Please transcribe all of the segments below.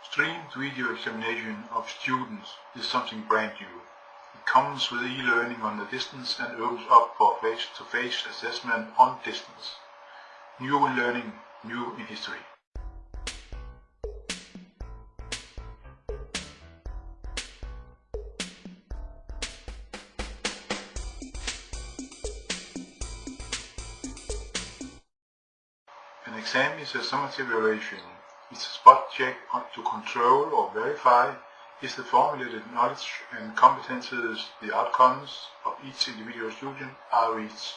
Streamed video examination of students is something brand new. It comes with e-learning on the distance and opens up for face-to-face assessment on distance. New in learning, new in history. An exam is a summative evaluation. It's a spot check to control or verify is the formulated knowledge and competences the outcomes of each individual student are reached.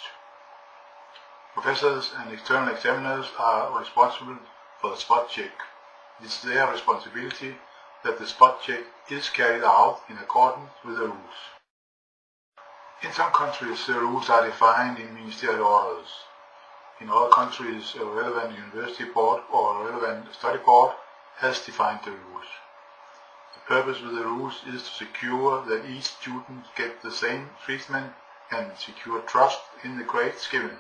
Professors and external examiners are responsible for the spot check. It is their responsibility that the spot check is carried out in accordance with the rules. In some countries, the rules are defined in ministerial orders. In other countries, a relevant university board or a relevant study board has defined the rules. The purpose of the rules is to secure that each student gets the same treatment and secure trust in the grades given.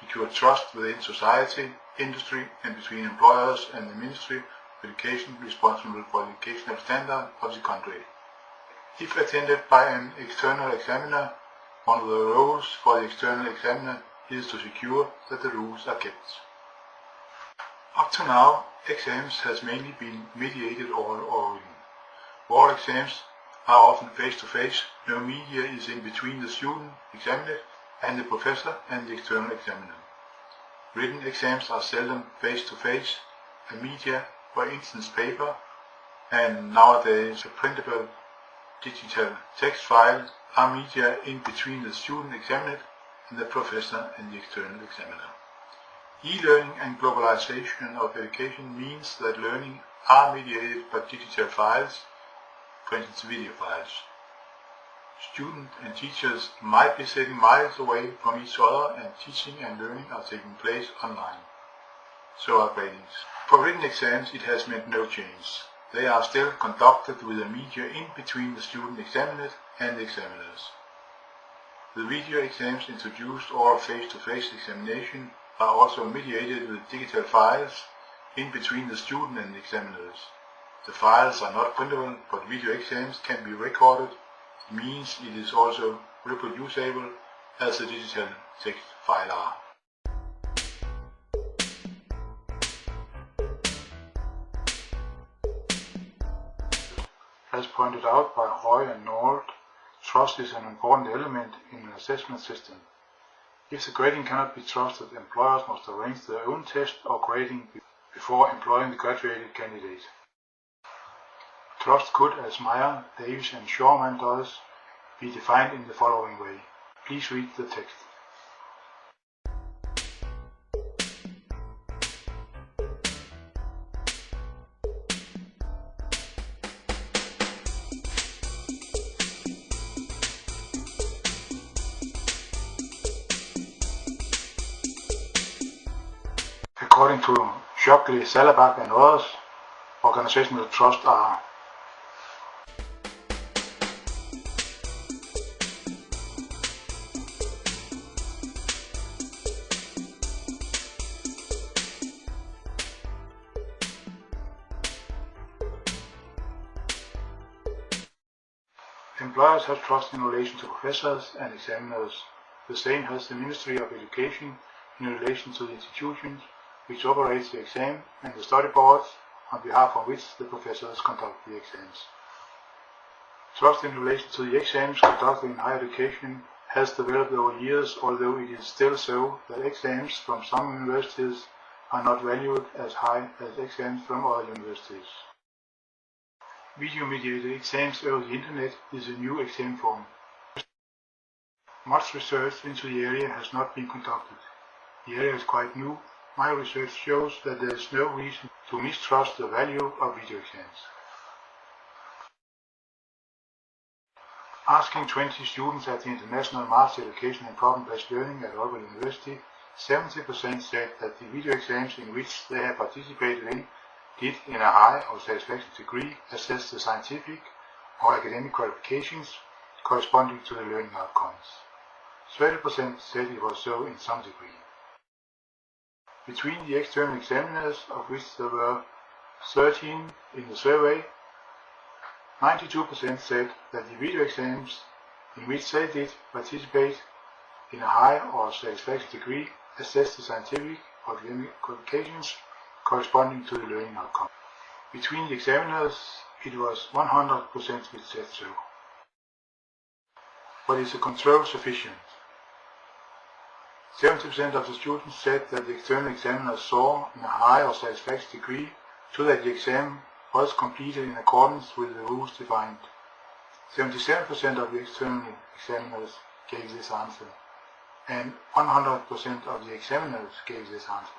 Secure trust within society, industry, and between employers and the Ministry of Education responsible for the educational standard of the country. If attended by an external examiner, one of the roles for the external examiner is to secure that the rules are kept. Up to now, exams has mainly been mediated orally. Oral exams are often face-to-face, no media is in between the student examined and the professor and the external examiner. Written exams are seldom face-to-face, a media, for instance paper, and nowadays a printable digital text file are media in between the student examined and the professor and the external examiner. E-learning and globalization of education means that learning are mediated by digital files, for instance video files. Students and teachers might be sitting miles away from each other and teaching and learning are taking place online. So are gradings. For written exams it has meant no change. They are still conducted with a media in between the student examined and the examiners. The video exams introduced oral face-to-face examination are also mediated with digital files in between the student and the examiners. The files are not printable, but video exams can be recorded. It means it is also reproducible as the digital text file are. As pointed out by Roy and Nord, trust is an important element in an assessment system. If the grading cannot be trusted, employers must arrange their own test or grading before employing the graduated candidate. Trust could, as Meyer, Davis and Shorman does, be defined in the following way. Please read the text. According to Shockley, Salabak and others, organizational trust are employers have trust in relation to professors and examiners. The same has the Ministry of Education in relation to the institutions which operates the exam and the study boards on behalf of which the professors conduct the exams. Trust in relation to the exams conducted in higher education has developed over years, although it is still so that exams from some universities are not valued as high as exams from other universities. Video-mediated exams over the internet is a new exam form. Much research into the area has not been conducted. The area is quite new. My research shows that there is no reason to mistrust the value of video exams. Asking 20 students at the International Master Education and Problem-Based Learning at Aalborg University, 70% said that the video exams in which they have participated in did, in a high or satisfactory degree, assess the scientific or academic qualifications corresponding to the learning outcomes. 30% said it was so in some degree. Between the external examiners, of which there were 13 in the survey, 92% said that the video exams in which they did participate in a high or satisfactory degree assessed the scientific or academic qualifications corresponding to the learning outcome. Between the examiners, it was 100% which said so. But is the control sufficient? 70% of the students said that the external examiners saw in a high or satisfactory degree to that the exam was completed in accordance with the rules defined. 77% of the external examiners gave this answer, and 100% of the examiners gave this answer.